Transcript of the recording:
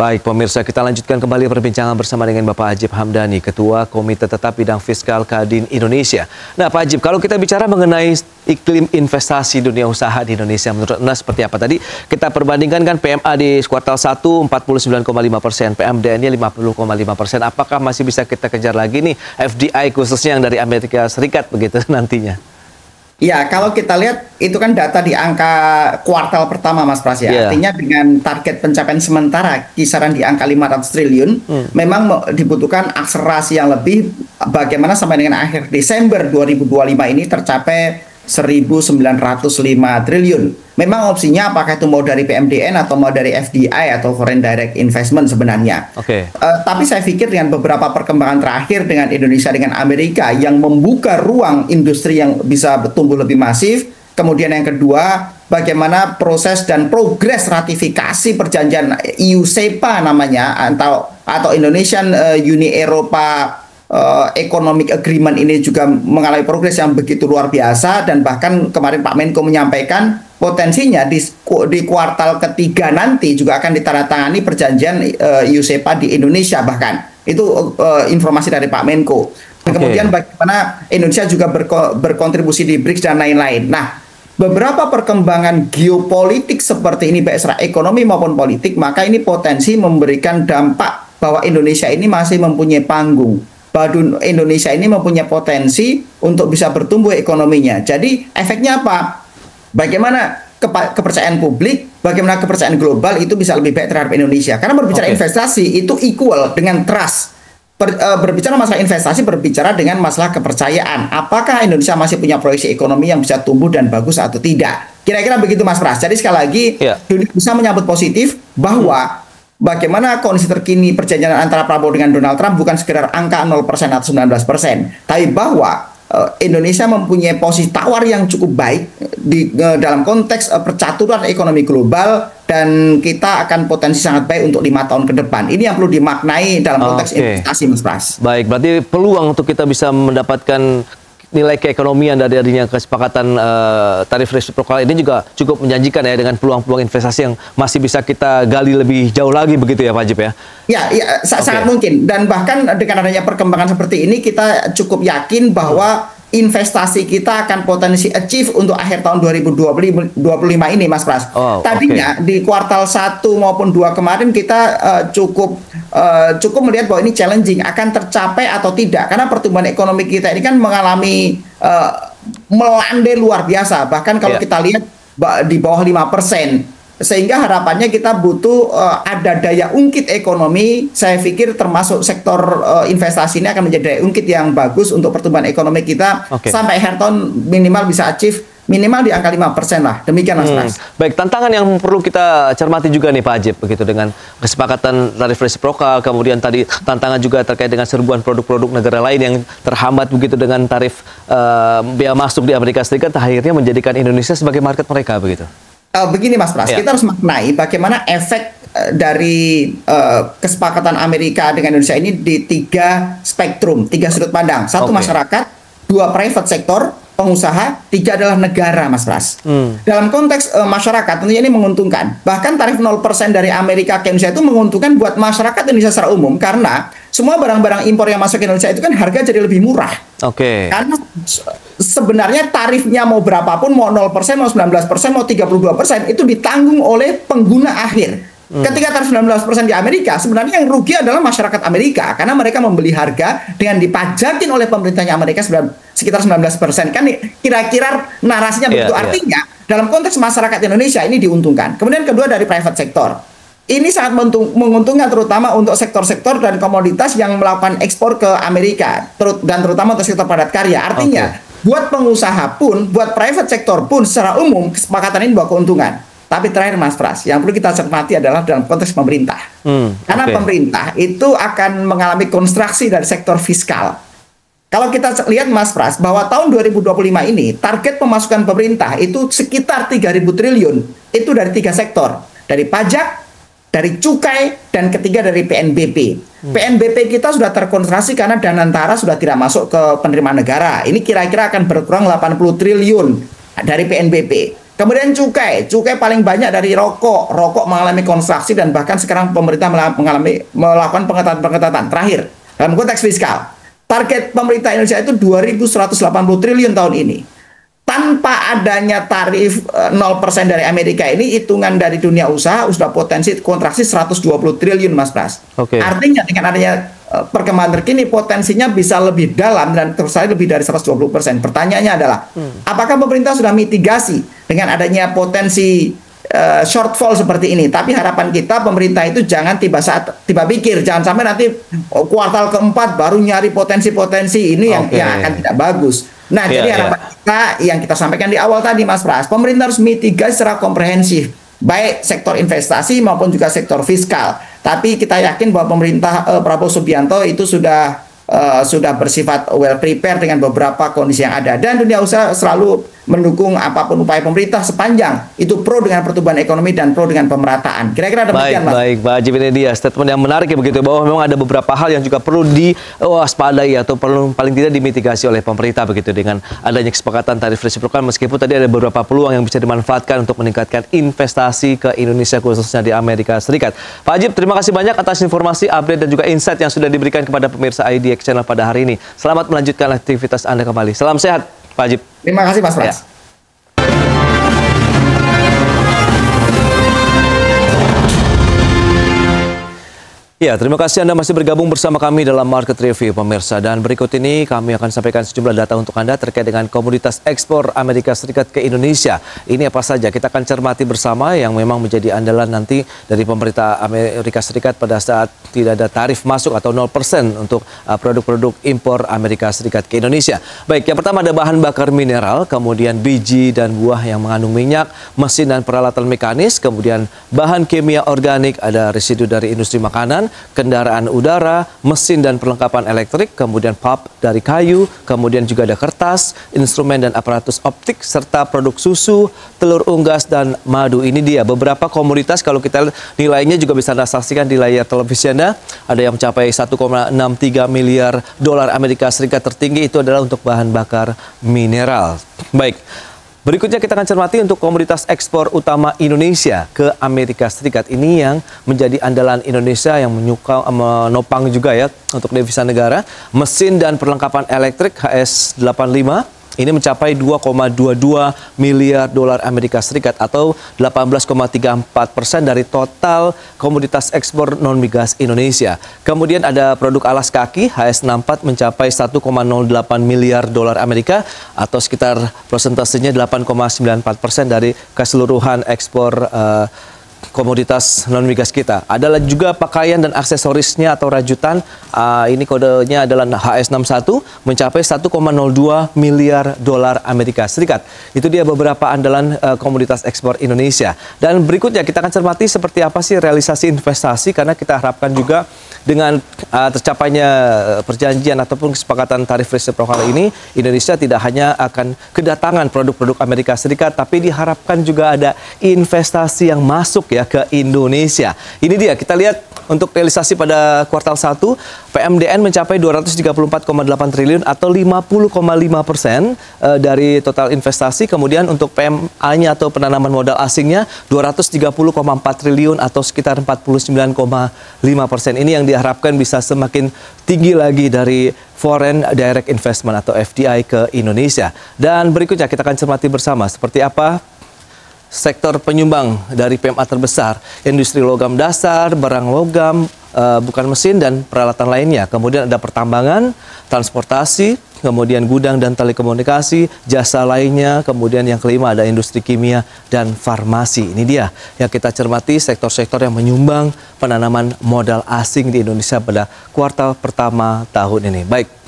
Baik, pemirsa, kita lanjutkan kembali perbincangan bersama dengan Bapak Ajib Hamdani, Ketua Komite Tetap Bidang Fiskal Kadin Indonesia. Nah, Pak Ajib, kalau kita bicara mengenai iklim investasi dunia usaha di Indonesia, menurut Anda seperti apa? Tadi kita perbandingkan kan PMA di kuartal 1 49,5%, PMDN-nya 50,5%. Apakah masih bisa kita kejar lagi nih FDI khususnya yang dari Amerika Serikat begitu nantinya? Ya, kalau kita lihat itu kan data di angka kuartal pertama, Mas Pras ya. Artinya dengan target pencapaian sementara kisaran di angka 500 triliun, memang dibutuhkan akselerasi yang lebih bagaimana sampai dengan akhir Desember 2025 ini tercapai 1.905 triliun. Memang opsinya apakah itu mau dari PMDN atau mau dari FDI atau Foreign Direct Investment sebenarnya. Tapi saya pikir dengan beberapa perkembangan terakhir dengan Indonesia dengan Amerika yang membuka ruang industri yang bisa tumbuh lebih masif. Kemudian yang kedua, bagaimana proses dan progres ratifikasi perjanjian EU-SEPA namanya atau Indonesian Uni Eropa Economic Agreement ini juga mengalami progres yang begitu luar biasa, dan bahkan kemarin Pak Menko menyampaikan potensinya di kuartal ketiga nanti juga akan ditandatangani perjanjian EU-SEPA di Indonesia, bahkan itu informasi dari Pak Menko. Kemudian bagaimana Indonesia juga berkontribusi di BRICS dan lain-lain. Nah, beberapa perkembangan geopolitik seperti ini baik secara ekonomi maupun politik, maka ini potensi memberikan dampak bahwa Indonesia ini masih mempunyai panggung, bahwa Indonesia ini mempunyai potensi untuk bisa bertumbuh ekonominya. Jadi efeknya apa? Bagaimana kepercayaan publik, bagaimana kepercayaan global itu bisa lebih baik terhadap Indonesia. Karena berbicara investasi itu equal dengan trust. Berbicara masalah investasi, berbicara dengan masalah kepercayaan. Apakah Indonesia masih punya proyeksi ekonomi yang bisa tumbuh dan bagus atau tidak? Kira-kira begitu, Mas Pras. Jadi sekali lagi, dunia bisa menyambut positif bahwa bagaimana kondisi terkini perjanjian antara Prabowo dengan Donald Trump bukan sekedar angka 0% atau 19%, tapi bahwa Indonesia mempunyai posisi tawar yang cukup baik dalam konteks percaturan ekonomi global, dan kita akan potensi sangat baik untuk 5 tahun ke depan. Ini yang perlu dimaknai dalam konteks investasi, Mas Pras. Baik, berarti peluang untuk kita bisa mendapatkan nilai keekonomian dari adanya kesepakatan tarif resiprokal ini juga cukup menjanjikan ya, dengan peluang-peluang investasi yang masih bisa kita gali lebih jauh lagi begitu ya Pak Ajib ya? Ya, sangat mungkin. Dan bahkan dengan adanya perkembangan seperti ini, kita cukup yakin bahwa investasi kita akan potensi achieve untuk akhir tahun 2025 ini, Mas Pras. Tadinya di kuartal 1 maupun 2 kemarin kita cukup melihat bahwa ini challenging, akan tercapai atau tidak, karena pertumbuhan ekonomi kita ini kan mengalami melandai luar biasa. Bahkan kalau kita lihat di bawah 5%. Sehingga harapannya kita butuh ada daya ungkit ekonomi. Saya pikir termasuk sektor investasi ini akan menjadi daya ungkit yang bagus untuk pertumbuhan ekonomi kita sampai akhir tahun minimal bisa achieve minimal di angka 5% lah. Demikian, Mas Pras. Baik, tantangan yang perlu kita cermati juga nih Pak Ajib begitu dengan kesepakatan tarif resiprokal, kemudian tadi tantangan juga terkait dengan serbuan produk-produk negara lain yang terhambat begitu dengan tarif bea masuk di Amerika Serikat, akhirnya menjadikan Indonesia sebagai market mereka begitu. Begini, Mas Pras, kita harus maknai bagaimana efek dari kesepakatan Amerika dengan Indonesia ini di 3 spektrum, 3 sudut pandang. 1 masyarakat, 2 private sector, pengusaha, 3 adalah negara, Mas Pras. Dalam konteks masyarakat tentunya ini menguntungkan. Bahkan tarif 0% dari Amerika ke Indonesia itu menguntungkan buat masyarakat Indonesia secara umum, karena semua barang-barang impor yang masuk ke Indonesia itu kan harga jadi lebih murah. Karena sebenarnya tarifnya mau berapapun, mau 0%, mau 19%, mau 32%, itu ditanggung oleh pengguna akhir. Ketika tarif 19% di Amerika, sebenarnya yang rugi adalah masyarakat Amerika, karena mereka membeli harga dengan dipajakin oleh pemerintahnya Amerika sekitar 19%. Kan kira-kira narasinya begitu. Artinya dalam konteks masyarakat Indonesia ini diuntungkan. Kemudian kedua dari private sector. Ini sangat menguntungkan terutama untuk sektor-sektor dan komoditas yang melakukan ekspor ke Amerika, dan terutama untuk sektor padat karya. Artinya buat pengusaha pun, buat private sector pun secara umum kesepakatan ini bawa keuntungan. Tapi terakhir, Mas Pras, yang perlu kita cermati adalah dalam konteks pemerintah. Karena pemerintah itu akan mengalami konstruksi dari sektor fiskal. Kalau kita lihat, Mas Pras, bahwa tahun 2025 ini target pemasukan pemerintah itu sekitar 3.000 triliun. Itu dari 3 sektor. Dari pajak, dari cukai, dan ketiga dari PNBP. PNBP kita sudah terkonsentrasi karena dana antara sudah tidak masuk ke penerimaan negara. Ini kira-kira akan berkurang 80 triliun dari PNBP. Kemudian cukai paling banyak dari rokok mengalami kontraksi dan bahkan sekarang pemerintah melakukan pengetatan. Terakhir, dalam konteks fiskal, target pemerintah Indonesia itu 2.180 triliun tahun ini. Tanpa adanya tarif 0% dari Amerika ini, hitungan dari dunia usaha sudah potensi kontraksi 120 triliun, Mas Pras. Artinya dengan adanya perkembangan terkini, potensinya bisa lebih dalam dan terus saja lebih dari 120%. Pertanyaannya adalah, apakah pemerintah sudah mitigasi dengan adanya potensi shortfall seperti ini? Tapi harapan kita pemerintah itu jangan tiba pikir, jangan sampai nanti kuartal keempat baru nyari potensi-potensi ini yang akan tidak bagus. Nah, jadi harapan kita yang kita sampaikan di awal tadi, Mas Pras, pemerintah harus mitigasi secara komprehensif, baik sektor investasi maupun juga sektor fiskal. Tapi kita yakin bahwa pemerintah Prabowo Subianto itu sudah bersifat well prepared dengan beberapa kondisi yang ada, dan dunia usaha selalu mendukung apapun upaya pemerintah sepanjang itu pro dengan pertumbuhan ekonomi dan pro dengan pemerataan. Kira-kira demikian, Mas. Baik, Pak Haji. Ini dia statement yang menarik ya begitu, bahwa memang ada beberapa hal yang juga perlu diwaspadai atau perlu paling tidak dimitigasi oleh pemerintah begitu dengan adanya kesepakatan tarif resiprokal, meskipun tadi ada beberapa peluang yang bisa dimanfaatkan untuk meningkatkan investasi ke Indonesia khususnya di Amerika Serikat. Pak Haji, terima kasih banyak atas informasi, update dan juga insight yang sudah diberikan kepada pemirsa IDX Channel pada hari ini. Selamat melanjutkan aktivitas Anda kembali. Salam sehat, Pak Haji. Terima kasih, Mas Pras. Ya. Ya, terima kasih Anda masih bergabung bersama kami dalam Market Review, pemirsa. Dan berikut ini kami akan sampaikan sejumlah data untuk Anda terkait dengan komoditas ekspor Amerika Serikat ke Indonesia. Ini apa saja? Kita akan cermati bersama yang memang menjadi andalan nanti dari pemerintah Amerika Serikat pada saat tidak ada tarif masuk atau 0% untuk produk-produk impor Amerika Serikat ke Indonesia. Baik, yang pertama ada bahan bakar mineral, kemudian biji dan buah yang mengandung minyak, mesin dan peralatan mekanis, kemudian bahan kimia organik, ada residu dari industri makanan, kendaraan udara, mesin dan perlengkapan elektrik, kemudian pulp dari kayu, kemudian juga ada kertas, instrumen dan aparatus optik, serta produk susu, telur unggas, dan madu. Ini dia beberapa komoditas, kalau kita nilainya juga bisa Anda saksikan di layar televisi Anda. Ada yang mencapai 1,63 miliar dolar Amerika Serikat, tertinggi itu adalah untuk bahan bakar mineral. Baik. Berikutnya kita akan cermati untuk komoditas ekspor utama Indonesia ke Amerika Serikat. Ini yang menjadi andalan Indonesia yang menopang juga ya untuk devisa negara. Mesin dan perlengkapan elektrik HS85 ini mencapai 2,22 miliar dolar Amerika Serikat atau 18,34% dari total komoditas ekspor non-migas Indonesia. Kemudian ada produk alas kaki HS64 mencapai 1,08 miliar dolar Amerika atau sekitar persentasenya 8,94% dari keseluruhan ekspor komoditas non-migas kita. Adalah juga pakaian dan aksesorisnya atau rajutan. Ini kodenya adalah HS61 mencapai 1,02 miliar dolar Amerika Serikat. Itu dia beberapa andalan komoditas ekspor Indonesia. Dan berikutnya kita akan cermati seperti apa sih realisasi investasi, karena kita harapkan juga dengan tercapainya perjanjian ataupun kesepakatan tarif resiprokal ini, Indonesia tidak hanya akan kedatangan produk-produk Amerika Serikat, tapi diharapkan juga ada investasi yang masuk ya ke Indonesia. Ini dia, kita lihat untuk realisasi pada kuartal 1, PMDN mencapai 234,8 triliun atau 50,5% dari total investasi. Kemudian untuk PMA-nya atau penanaman modal asingnya 230,4 triliun atau sekitar 49,5%. Ini yang diharapkan bisa semakin tinggi lagi dari Foreign Direct Investment atau FDI ke Indonesia. Dan berikutnya kita akan cermati bersama seperti apa sektor penyumbang dari PMA terbesar, industri logam dasar, barang logam, bukan mesin, dan peralatan lainnya. Kemudian ada pertambangan, transportasi, kemudian gudang dan telekomunikasi, jasa lainnya, kemudian yang kelima ada industri kimia dan farmasi. Ini dia yang kita cermati sektor-sektor yang menyumbang penanaman modal asing di Indonesia pada kuartal pertama tahun ini. Baik.